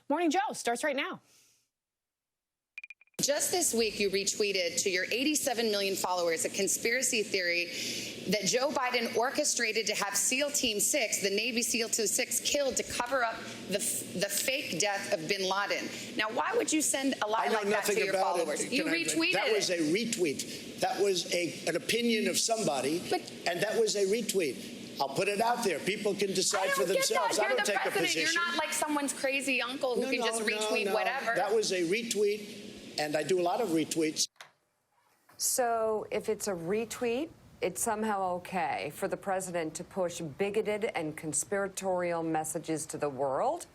Morning Joe starts right now. Just this week, you retweeted to your 87 million followers a conspiracy theory that Joe Biden orchestrated to have SEAL Team 6, the Navy SEAL Team 6, killed to cover up the fake death of bin Laden. Now, why would you send a lie like that to your followers? You retweeted it. That was a retweet. That was an opinion of somebody, and that was a retweet. I'll put it out there. People can decide for themselves. I don't take a position. You're not like someone's crazy uncle who can just retweet whatever. That was a retweet, and I do a lot of retweets. So if it's a retweet, it's somehow okay for the president to push bigoted and conspiratorial messages to the world?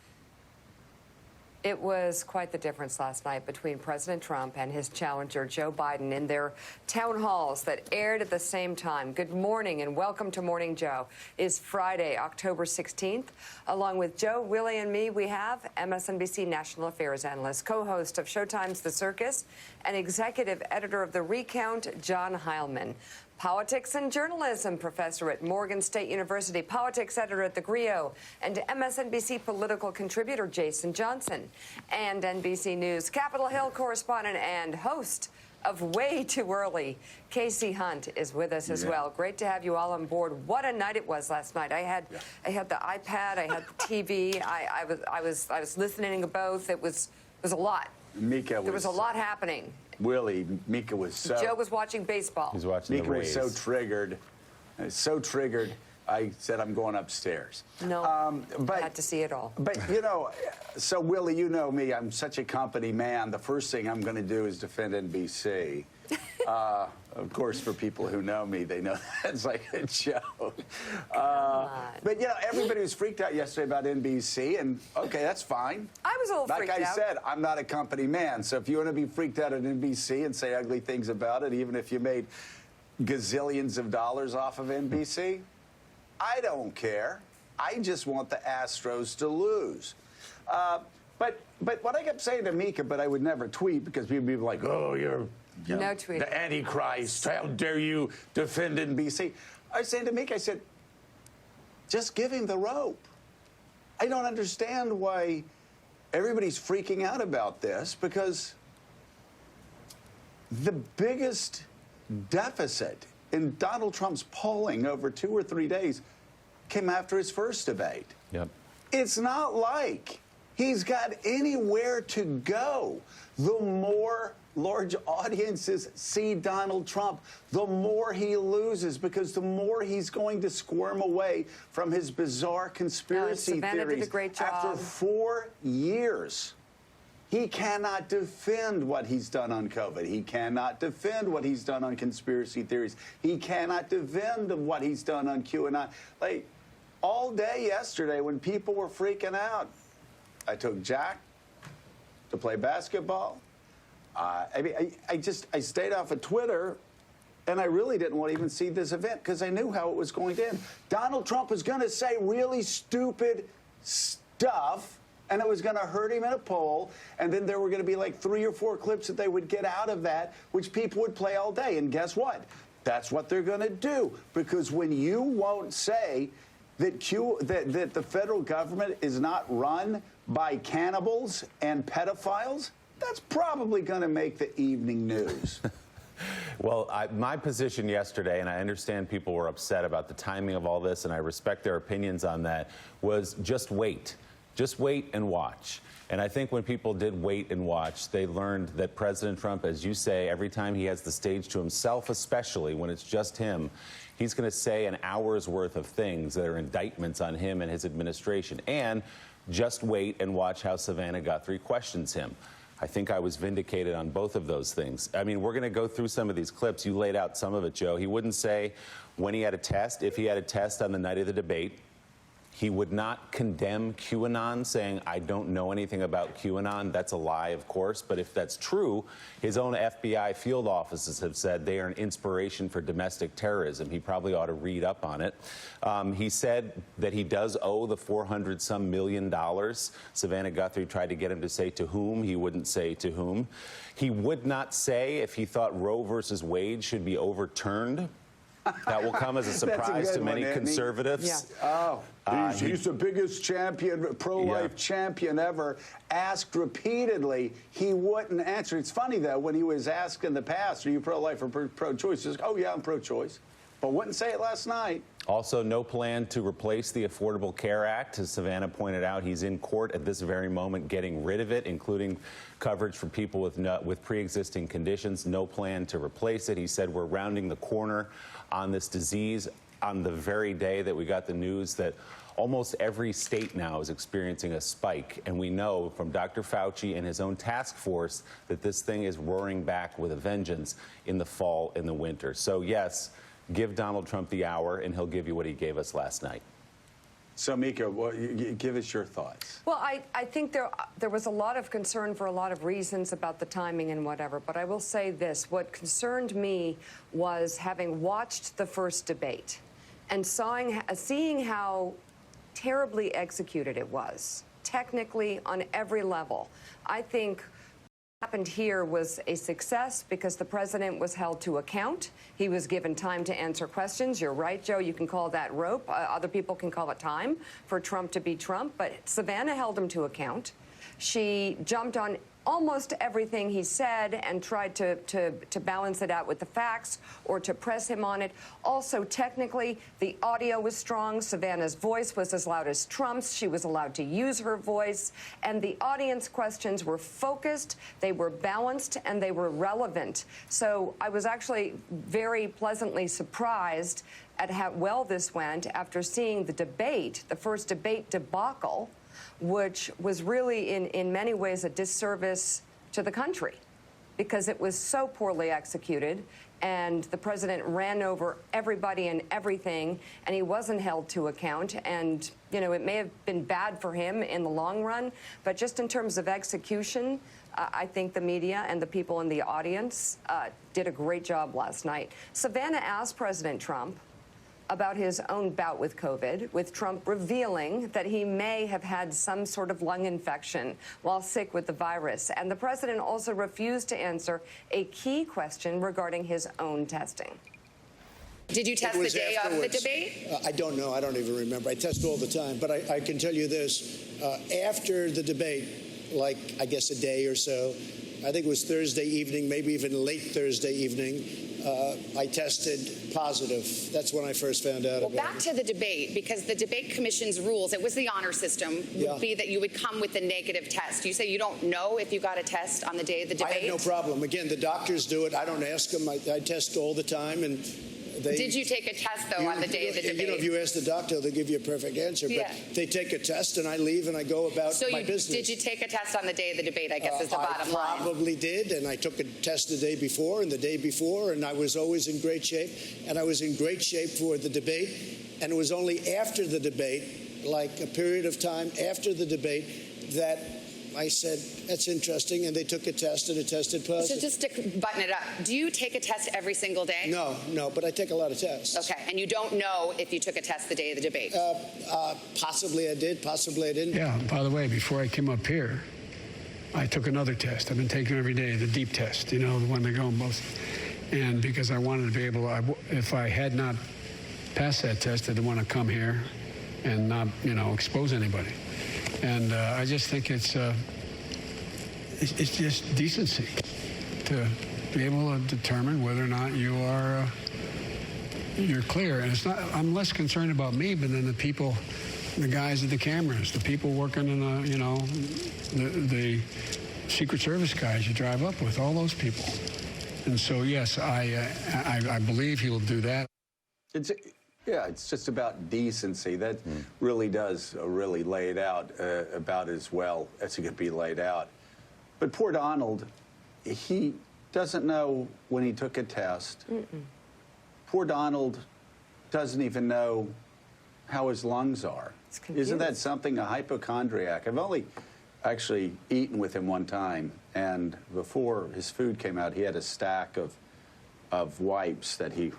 It was quite the difference last night between President Trump and his challenger, Joe Biden, in their town halls that aired at the same time. Good morning and welcome to Morning Joe. It's Friday, October 16th. Along with Joe, Willie, and me, we have MSNBC national affairs analyst, co-host of Showtime's The Circus, and executive editor of The Recount, John Heilman. Politics and journalism professor at Morgan State University, politics editor at The Grio, and MSNBC political contributor Jason Johnson, and NBC News Capitol Hill correspondent and host of Way Too Early, Casey Hunt, is with us as well. Great to have you all on board. What a night it was last night. I had the iPad, I had the TV, I was listening to both. It was a lot. There was a lot happening. Willie, Mika was so... Joe was watching baseball. He's watching Mika the Rays. was so triggered. I said, I'm going upstairs. No, I had to see it all. But, you know, so, Willie, you know me. I'm such a company man. The first thing I'm going to do is defend NBC. Of course, for people who know me, they know that's like a joke. But, you know, everybody was freaked out yesterday about NBC, and, okay, that's fine. I was a little freaked out. Like I said, I'm not a company man, so if you want to be freaked out at NBC and say ugly things about it, even if you made gazillions of dollars off of NBC, I don't care. I just want the Astros to lose. But what I kept saying to Mika, but I would never tweet because people would be like, oh, you're no tweet. The Antichrist. How dare you defend NBC? I was saying to Mika, I said, just give him the rope. I don't understand why everybody's freaking out about this, because the biggest deficit in Donald Trump's polling over 2 or 3 days came after his first debate. Yep. It's not like he's got anywhere to go. The more large audiences see Donald Trump, the more he loses, because the more he's going to squirm away from his bizarre conspiracy theories. Did a great job. After 4 years, he cannot defend what he's done on COVID. He cannot defend what he's done on conspiracy theories. He cannot defend what he's done on QAnon. Like, all day yesterday when people were freaking out, I took Jack to play basketball. I stayed off of Twitter, and I really didn't want to even see this event because I knew how it was going to end. Donald Trump was going to say really stupid stuff, and it was going to hurt him in a poll, and then there were going to be like 3 or 4 clips that they would get out of that, which people would play all day. And guess what? That's what they're going to do, because when you won't say that the federal government is not run by cannibals and pedophiles, that's probably going to make the evening news. Well, my position yesterday, and I understand people were upset about the timing of all this, and I respect their opinions on that, was just wait. Just wait and watch. And I think when people did wait and watch, they learned that President Trump, as you say, every time he has the stage to himself, especially when it's just him, he's going to say an hour's worth of things that are indictments on him and his administration. And just wait and watch how Savannah Guthrie questions him. I think I was vindicated on both of those things. I mean, we're going to go through some of these clips. You laid out some of it, Joe. He wouldn't say when he had a test, if he had a test on the night of the debate. He would not condemn QAnon, saying, I don't know anything about QAnon. That's a lie, of course. But if that's true, his own FBI field offices have said they are an inspiration for domestic terrorism. He probably ought to read up on it. He said that he does owe the $400-some million. Savannah Guthrie tried to get him to say to whom. He wouldn't say to whom. He would not say if he thought Roe versus Wade should be overturned. That will come as a surprise to many conservatives. Yeah. Oh, he's the biggest champion, pro-life champion ever. Asked repeatedly, he wouldn't answer. It's funny, though, when he was asked in the past, are you pro-life or pro-choice? He's like, oh, yeah, I'm pro-choice. But wouldn't say it last night. Also, no plan to replace the Affordable Care Act. As Savannah pointed out, he's in court at this very moment getting rid of it, including coverage for people with pre-existing conditions. No plan to replace it. He said we're rounding the corner on this disease on the very day that we got the news that almost every state now is experiencing a spike. And we know from Dr. Fauci and his own task force that this thing is roaring back with a vengeance in the fall and the winter. So, yes, give Donald Trump the hour, and he'll give you what he gave us last night. So, Mika, give us your thoughts. Well, I think there was a lot of concern for a lot of reasons about the timing and whatever, but I will say this. What concerned me was having watched the first debate and seeing how terribly executed it was, technically on every level. I think what happened here was a success because the president was held to account. He was given time to answer questions. You're right, Joe, you can call that rope. Other people can call it time for Trump to be Trump, but Savannah held him to account. She jumped on almost everything he said and tried to balance it out with the facts or to press him on it. Also, technically, the audio was strong. Savannah's voice was as loud as Trump's. She was allowed to use her voice. And the audience questions were focused, they were balanced, and they were relevant. So I was actually very pleasantly surprised at how well this went after seeing the debate, the first debate debacle, which was really in many ways a disservice to the country because it was so poorly executed and the president ran over everybody and everything and he wasn't held to account. And, you know, it may have been bad for him in the long run, but just in terms of execution, I think the media and the people in the audience did a great job last night. Savannah asked President Trump about his own bout with COVID, with Trump revealing that he may have had some sort of lung infection while sick with the virus. And the president also refused to answer a key question regarding his own testing. Did you test the day of the debate? I don't know. I don't even remember. I test all the time. But I can tell you this. After the debate, like I guess a day or so, I think it was Thursday evening, maybe even late Thursday evening, I tested positive. That's when I first found out about it. Back to the debate, because the debate commission's rules, it was the honor system, would be that you would come with a negative test. You say you don't know if you got a test on the day of the debate? I have no problem. Again, the doctors do it. I don't ask them. I test all the time, and did you take a test, though, on the day of the debate? You know, if you ask the doctor, they'll give you a perfect answer. But they take a test, and I leave, and I go about my business. Did you take a test on the day of the debate, I guess, is the bottom line? I probably did, and I took a test the day before and the day before, and I was always in great shape. And I was in great shape for the debate. And it was only after the debate, like a period of time after the debate, that I said, that's interesting, and they took a test, and it tested positive. So just to button it up, do you take a test every single day? No, but I take a lot of tests. Okay, and you don't know if you took a test the day of the debate? Possibly I did, possibly I didn't. Yeah, by the way, before I came up here, I took another test. I've been taking every day, the deep test, you know, the one they go in both. And because I wanted to be able to, if I had not passed that test, I didn't want to come here and not, you know, expose anybody. And I just think it's just decency to be able to determine whether or not you are you're clear. And it's not. I'm less concerned about me, but then the people, the guys at the cameras, the people working in the, you know, the Secret Service guys you drive up with, all those people. And so yes, I believe he will do that. Yeah, it's just about decency. That really does really lay it out about as well as it could be laid out. But poor Donald, he doesn't know when he took a test. Poor Donald doesn't even know how his lungs are. Isn't that something, a hypochondriac? I've only actually eaten with him one time, and before his food came out, he had a stack of wipes that he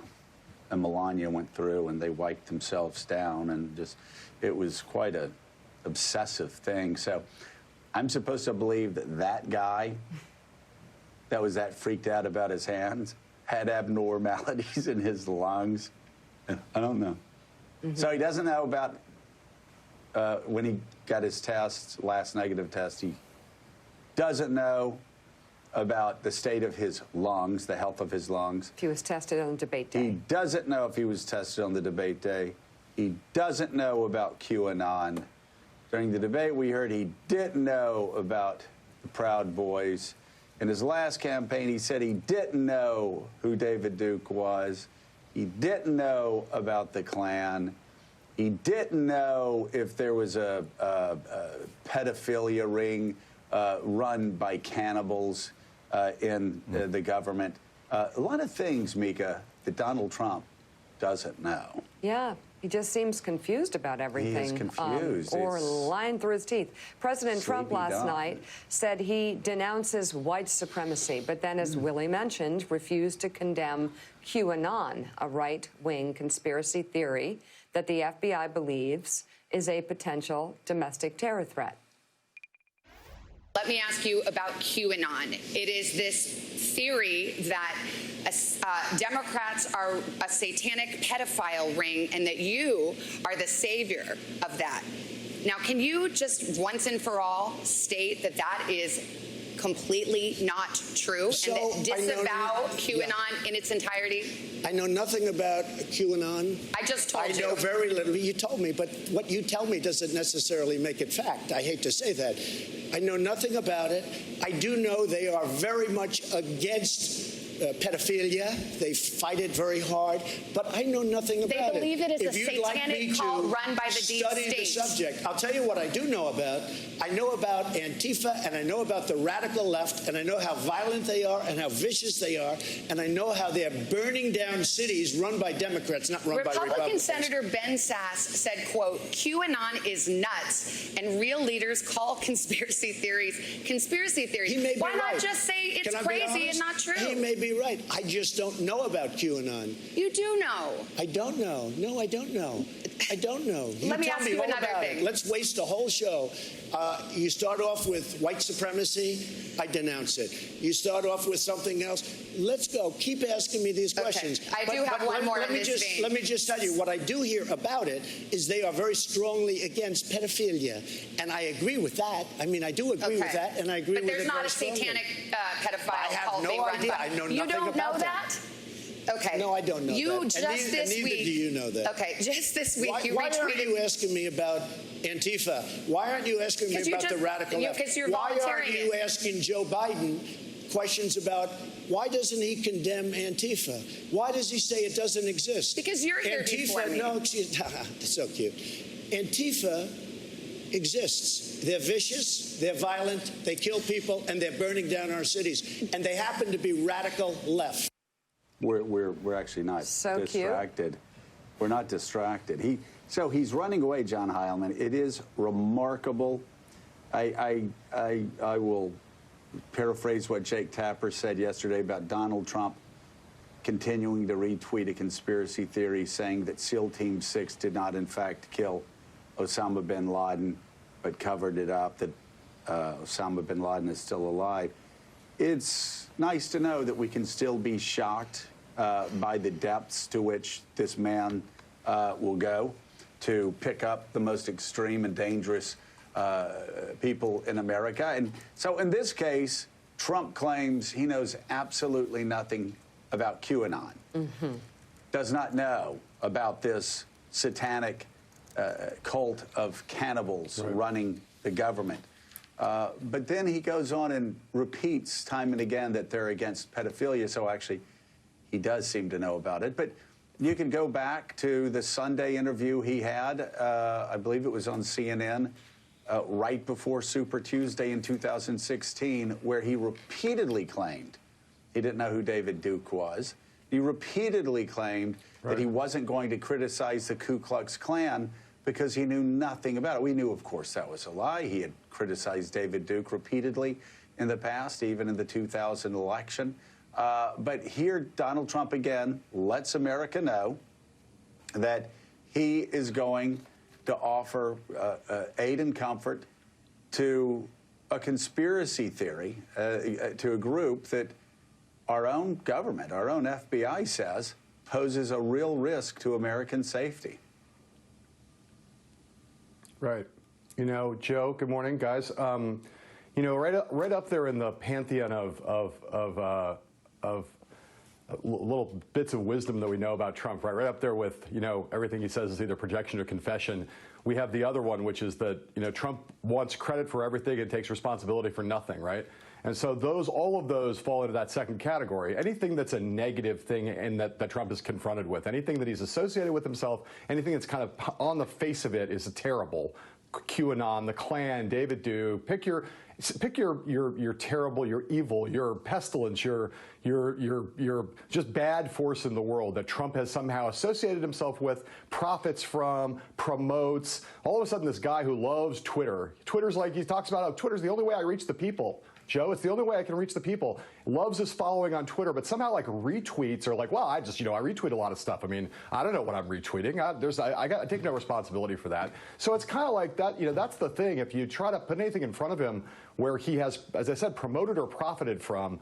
and Melania went through, and they wiped themselves down, and just, it was quite a obsessive thing. So I'm supposed to believe that that guy that was that freaked out about his hands had abnormalities in his lungs. I don't know. So he doesn't know about when he got his test, last negative test. He doesn't know about the state of his lungs, the health of his lungs. If he was tested on debate day. He doesn't know if he was tested on the debate day. He doesn't know about QAnon. During the debate, we heard he didn't know about the Proud Boys. In his last campaign, he said he didn't know who David Duke was. He didn't know about the Klan. He didn't know if there was a pedophilia ring run by cannibals in the government. A lot of things, Mika, that Donald Trump doesn't know. Yeah, he just seems confused about everything. He is confused. Or lying through his teeth. President Trump last night said he denounces white supremacy, but then, as Willie mentioned, refused to condemn QAnon, a right-wing conspiracy theory that the FBI believes is a potential domestic terror threat. Let me ask you about QAnon. It is this theory that Democrats are a satanic pedophile ring and that you are the savior of that. Now, can you just once and for all state that that is completely not true and that disavow QAnon in its entirety? I know nothing about QAnon. I just told you. I know very little. You told me, but what you tell me doesn't necessarily make it fact. I hate to say that. I know nothing about it. I do know they are very much against pedophilia. They fight it very hard, but I know nothing about it. They believe it is if a satanic cult run by the deep state. Study the subject. I'll tell you what I do know about. I know about Antifa, and I know about the radical left, and I know how violent they are and how vicious they are, and I know how they're burning down cities run by Democrats, not run by Republicans. Republican Senator Ben Sass said, quote, QAnon is nuts, and real leaders call conspiracy theories conspiracy theories. He may be Why right. not just say it's crazy and not true? He may be right. I just don't know about QAnon. You do know. I don't know. No, I don't know. I don't know. Let me ask you another thing. Let's waste a whole show. You start off with white supremacy. I denounce it. You start off with something else. Let's go. Keep asking me these questions. I do have one more in this vein. Let me just tell you, what I do hear about it is they are very strongly against pedophilia. And I agree with that. I mean, I do agree with that, and I agree with it very strongly. But there's not a satanic pedophile cult they run by. I know nothing you don't about know that? Okay. No, I don't know you that. Just this neither week. Do you know that? Okay, just this week you why retweeted. Why aren't you asking me about Antifa? Why aren't you asking me about the radical left? Because you're why volunteering aren't you asking Joe Biden questions about why doesn't he condemn Antifa? Why does he say it doesn't exist? Because you're here before me. No, that's so cute. Antifa exists. They're vicious, they're violent, they kill people, and they're burning down our cities. And they happen to be radical left. We're actually not distracted. Cute. We're not distracted. So he's running away, John Heilman. It is remarkable. I will paraphrase what Jake Tapper said yesterday about Donald Trump continuing to retweet a conspiracy theory saying that SEAL Team 6 did not, in fact, kill Osama bin Laden, but covered it up, that Osama bin Laden is still alive. It's nice to know that we can still be shocked by the depths to which this man will go to pick up the most extreme and dangerous people in America. And so in this case, Trump claims he knows absolutely nothing about QAnon, does not know about this satanic cult of cannibals running the government. But then he goes on and repeats time and again that they're against pedophilia, so actually he does seem to know about it. But you can go back to the Sunday interview he had, I believe it was on CNN, right before Super Tuesday in 2016, where he repeatedly claimed he didn't know who David Duke was. He repeatedly claimed that he wasn't going to criticize the Ku Klux Klan because he knew nothing about it. We knew, of course, that was a lie. He had criticized David Duke repeatedly in the past, even in the 2000 election. But here, Donald Trump again lets America know that he is going to offer aid and comfort to a conspiracy theory, to a group that our own government, our own FBI says, poses a real risk to American safety. Right. You know, Joe, good morning, guys. You know, right up there in the pantheon of little bits of wisdom that we know about Trump, right up there with, you know, everything he says is either projection or confession. We have the other one, which is that, you know, Trump wants credit for everything and takes responsibility for nothing, right? And so all of those fall into that second category. Anything that's a negative thing and that Trump is confronted with, anything that he's associated with himself, anything that's kind of on the face of it is terrible. QAnon, the Klan, David Duke, pick your terrible, your evil, your pestilence, your just bad force in the world that Trump has somehow associated himself with, profits from, promotes. All of a sudden, this guy who loves Twitter, Twitter's like, he talks about how Twitter's the only way I reach the people. Joe, it's the only way I can reach the people. Loves his following on Twitter, but somehow like retweets are like, well, I just, you know, I retweet a lot of stuff. I mean, I don't know what I'm retweeting. I take no responsibility for that. So it's kind of like that, you know, that's the thing. If you try to put anything in front of him where he has, as I said, promoted or profited from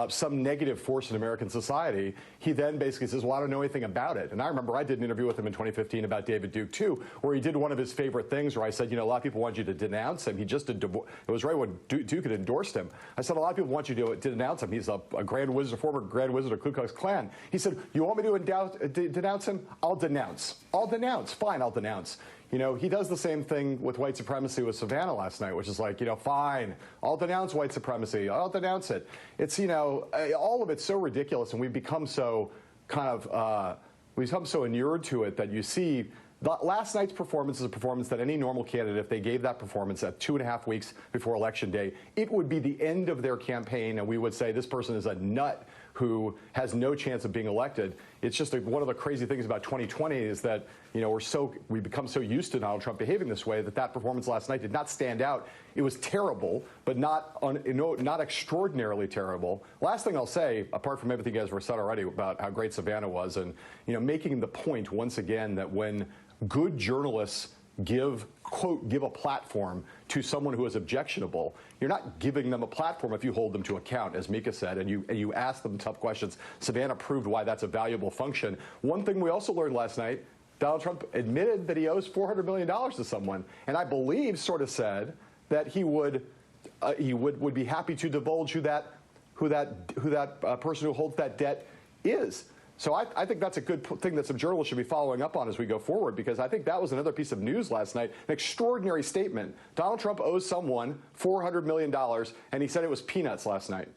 some negative force in American society, he then basically says, well, I don't know anything about it. And I remember I did an interview with him in 2015 about David Duke, too, where he did one of his favorite things where I said, you know, a lot of people want you to denounce him. He just did, it was right when Duke had endorsed him. I said, a lot of people want you to denounce him. He's a Grand Wizard, former Grand Wizard of Ku Klux Klan. He said, you want me to denounce him? I'll denounce. I'll denounce. Fine, I'll denounce. You know, he does the same thing with white supremacy with Savannah last night, which is like, you know, fine, I'll denounce white supremacy. I'll denounce it. It's, you know, all of it's so ridiculous, and we've become so we've become so inured to it that you see last night's performance is a performance that any normal candidate, if they gave that performance at 2.5 weeks before Election Day, it would be the end of their campaign, and we would say this person is a nut who has no chance of being elected. It's just one of the crazy things about 2020 is that, you know, we've become so used to Donald Trump behaving this way that performance last night did not stand out. It was terrible, but not extraordinarily terrible. Last thing I'll say, apart from everything you guys were said already about how great Savannah was, and, you know, making the point once again that when good journalists give a platform to someone who is objectionable, you're not giving them a platform if you hold them to account, as Mika said, and you ask them tough questions. Savannah proved why that's a valuable function. One thing we also learned last night, Donald Trump admitted that he owes $400 million to someone, and I believe sort of said that he would be happy to divulge who that person who holds that debt is. So I think that's a good thing that some journalists should be following up on as we go forward, because I think that was another piece of news last night, an extraordinary statement. Donald Trump owes someone $400 million, and he said it was peanuts last night.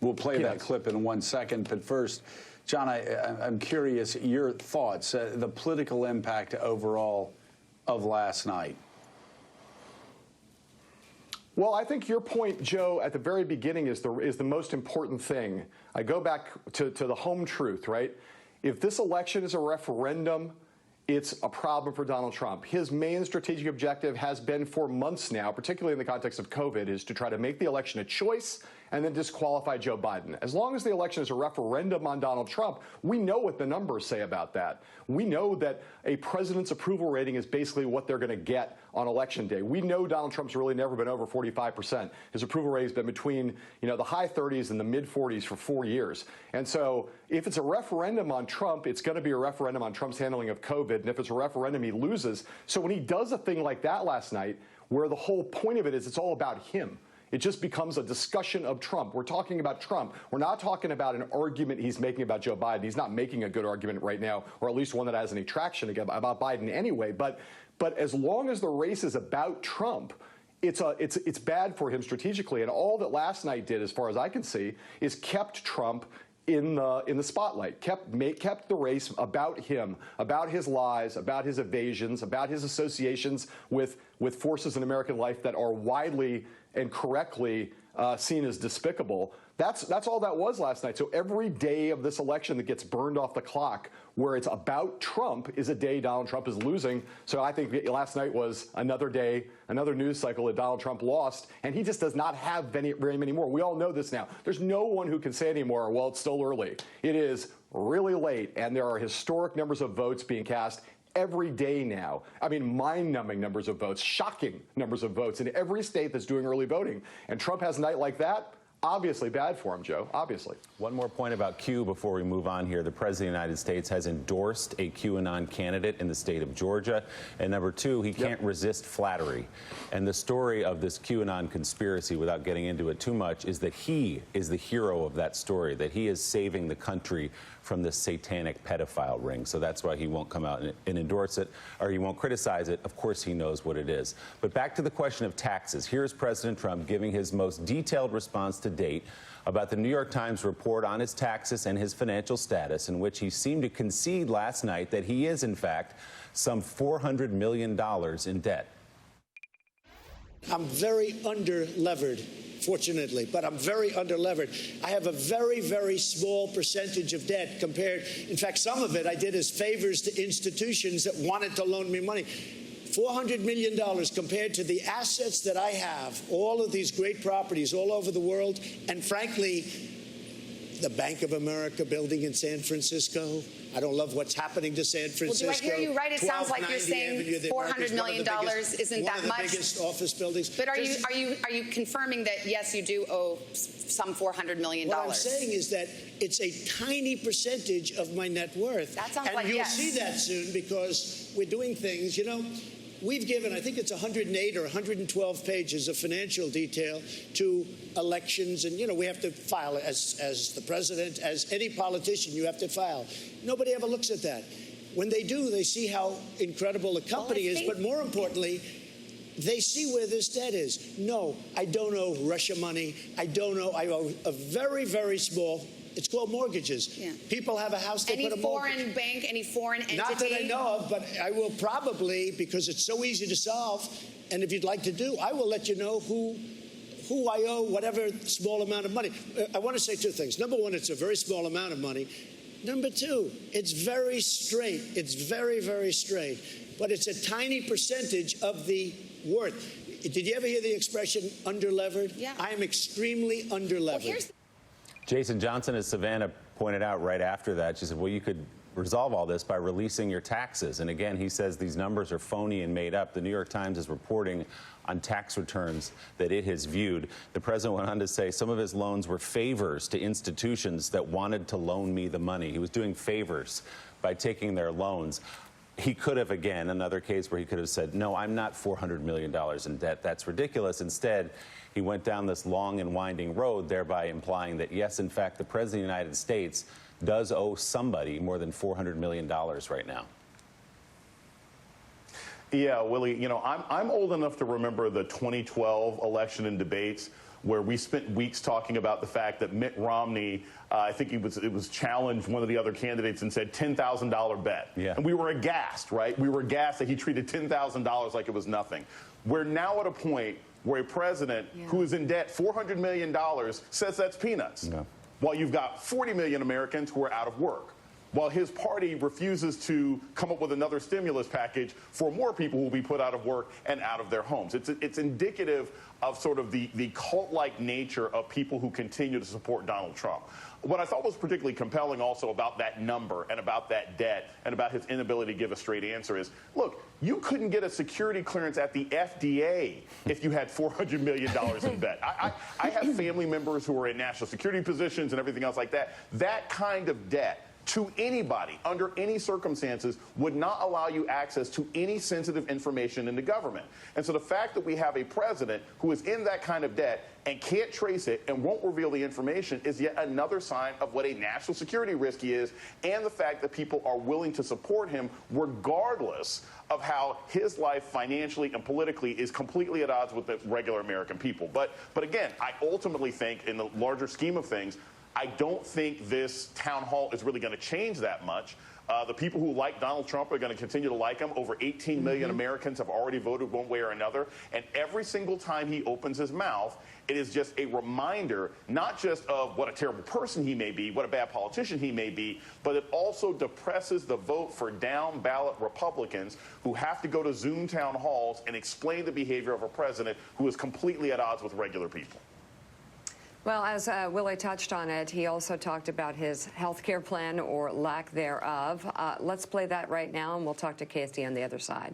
We'll play that clip in 1 second, but first, John, I'm curious your thoughts, the political impact overall of last night. Well, I think your point, Joe, at the very beginning is the most important thing. I go back to the home truth, right? If this election is a referendum, it's a problem for Donald Trump. His main strategic objective has been for months now, particularly in the context of COVID, is to try to make the election a choice and then disqualify Joe Biden. As long as the election is a referendum on Donald Trump, we know what the numbers say about that. We know that a president's approval rating is basically what they're going to get on Election Day. We know Donald Trump's really never been over 45%. His approval rate has been between, you know, the high 30s and the mid 40s for 4 years. And so if it's a referendum on Trump, it's going to be a referendum on Trump's handling of COVID. And if it's a referendum, he loses. So when he does a thing like that last night, where the whole point of it is it's all about him, it just becomes a discussion of Trump. We're talking about Trump. We're not talking about an argument he's making about Joe Biden. He's not making a good argument right now, or at least one that has any traction about Biden anyway. But as long as the race is about Trump, it's bad for him strategically. And all that last night did, as far as I can see, is kept Trump in the spotlight, kept the race about him, about his lies, about his evasions, about his associations with forces in American life that are widely and correctly seen as despicable. That's all that was last night. So every day of this election that gets burned off the clock where it's about Trump is a day Donald Trump is losing. So I think last night was another day, another news cycle that Donald Trump lost, and he just does not have very many more. We all know this now. There's no one who can say anymore, well, it's still early. It is really late, and there are historic numbers of votes being cast every day now. I mean, mind-numbing numbers of votes, shocking numbers of votes in every state that's doing early voting. And Trump has a night like that, obviously bad for him, Joe, obviously. One more point about Q before we move on here. The President of the United States has endorsed a QAnon candidate in the state of Georgia. And number two, he can't resist flattery. And the story of this QAnon conspiracy, without getting into it too much, is that he is the hero of that story, that he is saving the country from this satanic pedophile ring. So that's why he won't come out and endorse it, or he won't criticize it. Of course, he knows what it is. But back to the question of taxes. Here's President Trump giving his most detailed response to date about the New York Times report on his taxes and his financial status, in which he seemed to concede last night that he is, in fact, some $400 million in debt. I'm very under-levered, fortunately, but I'm very under-levered. I have a very, very small percentage of debt compared. In fact, some of it I did as favors to institutions that wanted to loan me money. $400 million compared to the assets that I have, all of these great properties all over the world, and frankly, the Bank of America building in San Francisco. I don't love what's happening to San Francisco. Well, do I hear you right? It sounds like you're saying $400 million isn't that much. One of the biggest office buildings. But are you confirming that, yes, you do owe some $400 million? What I'm saying is that it's a tiny percentage of my net worth. That sounds like yes. And you'll see that soon, because we're doing things, you know. We've given, I think it's 108 or 112 pages of financial detail to elections. And, you know, we have to file as the president, as any politician, you have to file. Nobody ever looks at that. When they do, they see how incredible the company is. But more importantly, they see where this debt is. No, I don't owe Russia money. I owe a very, very small. It's called mortgages. Yeah. People have a house, they put a mortgage. Any foreign bank, any foreign entity? Not that I know of, but I will probably, because it's so easy to solve, and if you'd like to do, I will let you know who I owe whatever small amount of money. I want to say two things. Number one, it's a very small amount of money. Number two, it's very straight. It's very, very straight. But it's a tiny percentage of the worth. Did you ever hear the expression under-levered? Yeah. I am extremely under-levered. Well, Jason Johnson, as Savannah pointed out right after that, she said, well, you could resolve all this by releasing your taxes. And again, he says these numbers are phony and made up. The New York Times is reporting on tax returns that it has viewed. The president went on to say some of his loans were favors to institutions that wanted to loan me the money. He was doing favors by taking their loans. He could have, again, another case where he could have said, no, I'm not $400 million in debt. That's ridiculous. Instead, he went down this long and winding road, thereby implying that, yes, in fact, the President of the United States does owe somebody more than $400 million right now. Yeah, Willie, you know, I'm old enough to remember the 2012 election and debates where we spent weeks talking about the fact that Mitt Romney, I think it was challenged one of the other candidates and said $10,000 bet. Yeah. And we were aghast, right? We were aghast that he treated $10,000 like it was nothing. We're now at a point where a president who is in debt $400 million says that's peanuts, while you've got 40 million Americans who are out of work, while his party refuses to come up with another stimulus package for more people who will be put out of work and out of their homes. It's indicative of sort of the cult-like nature of people who continue to support Donald Trump. What I thought was particularly compelling also about that number and about that debt and about his inability to give a straight answer is, look, you couldn't get a security clearance at the FDA if you had $400 million in debt. I have family members who are in national security positions and everything else like that. That kind of debt to anybody, under any circumstances, would not allow you access to any sensitive information in the government. And so the fact that we have a president who is in that kind of debt and can't trace it and won't reveal the information is yet another sign of what a national security risk he is, and the fact that people are willing to support him regardless of how his life financially and politically is completely at odds with the regular American people. But again, I ultimately think in the larger scheme of things, I don't think this town hall is really going to change that much. The people who like Donald Trump are going to continue to like him. Over 18 million Americans have already voted one way or another. And every single time he opens his mouth, it is just a reminder, not just of what a terrible person he may be, what a bad politician he may be, but it also depresses the vote for down-ballot Republicans who have to go to Zoom town halls and explain the behavior of a president who is completely at odds with regular people. Well, as Willie touched on it, he also talked about his health care plan or lack thereof. Let's play that right now, and we'll talk to Casey on the other side.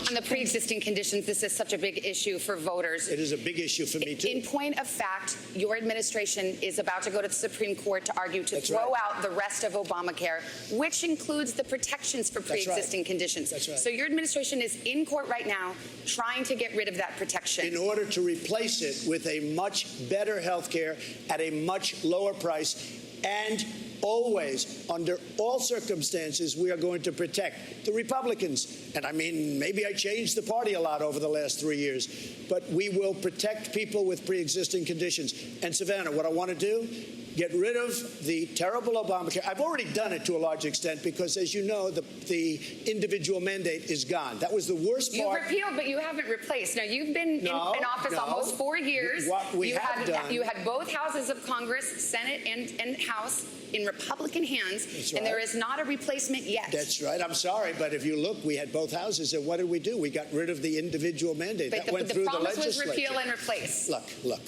On the pre-existing conditions, this is such a big issue for voters. It is a big issue for me, too. In point of fact, your administration is about to go to the Supreme Court to argue to That's throw right. out the rest of Obamacare, which includes the protections for pre-existing conditions. That's right. So your administration is in court right now trying to get rid of that protection. In order to replace it with a much better health care at a much lower price, and always, under all circumstances, we are going to protect the Republicans. And I mean, maybe I changed the party a lot over the last 3 years, but we will protect people with pre-existing conditions. And Savannah, what I want to do, get rid of the terrible Obamacare. I've already done it to a large extent because, as you know, the individual mandate is gone. That was the worst You've part. repealed, but you haven't replaced. Now, you've been in office almost 4 years. What we have done. You had both houses of Congress, Senate and House, in Republican hands, That's and right. there is not a replacement yet. That's right. I'm sorry, but if you look, we had both houses, and what did we do? We got rid of the individual mandate. But That went through the promise was legislature. repeal and replace. Look,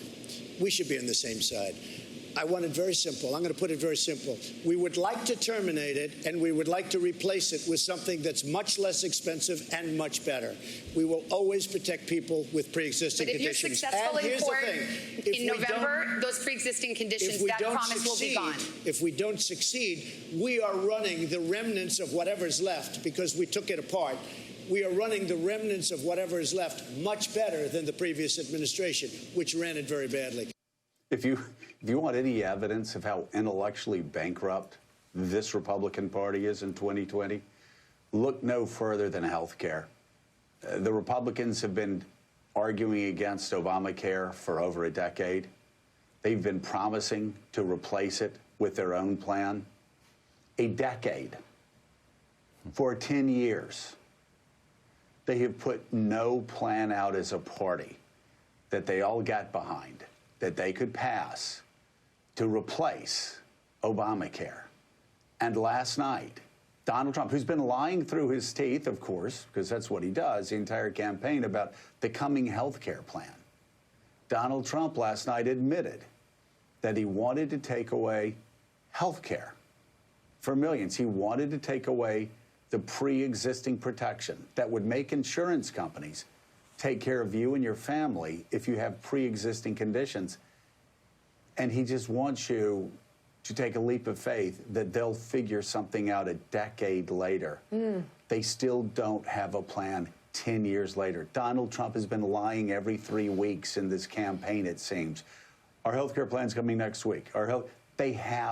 we should be on the same side. I want it very simple. I'm going to put it very simple. We would like to terminate it, and we would like to replace it with something that's much less expensive and much better. We will always protect people with pre-existing But if you're conditions. successful And in here's the court thing. If in we November, those pre-existing conditions, that promise will be gone. If we don't succeed, we are running the remnants of whatever's left because we took it apart. We are running the remnants of whatever is left much better than the previous administration, which ran it very badly. If you want any evidence of how intellectually bankrupt this Republican Party is in 2020, look no further than health care. The Republicans have been arguing against Obamacare for over a decade. They've been promising to replace it with their own plan. A decade. For 10 years. They have put no plan out as a party that they all got behind, that they could pass to replace Obamacare. And last night, Donald Trump, who's been lying through his teeth, of course, because that's what he does, the entire campaign about the coming health care plan. Donald Trump last night admitted that he wanted to take away health care for millions. He wanted to take away the pre-existing protection that would make insurance companies take care of you and your family if you have pre-existing conditions. And he just wants you to take a leap of faith that they'll figure something out a decade later. They still don't have a plan 10 years later. Donald Trump has been lying every 3 weeks in this campaign, it seems. Our health care plan's coming next week. They have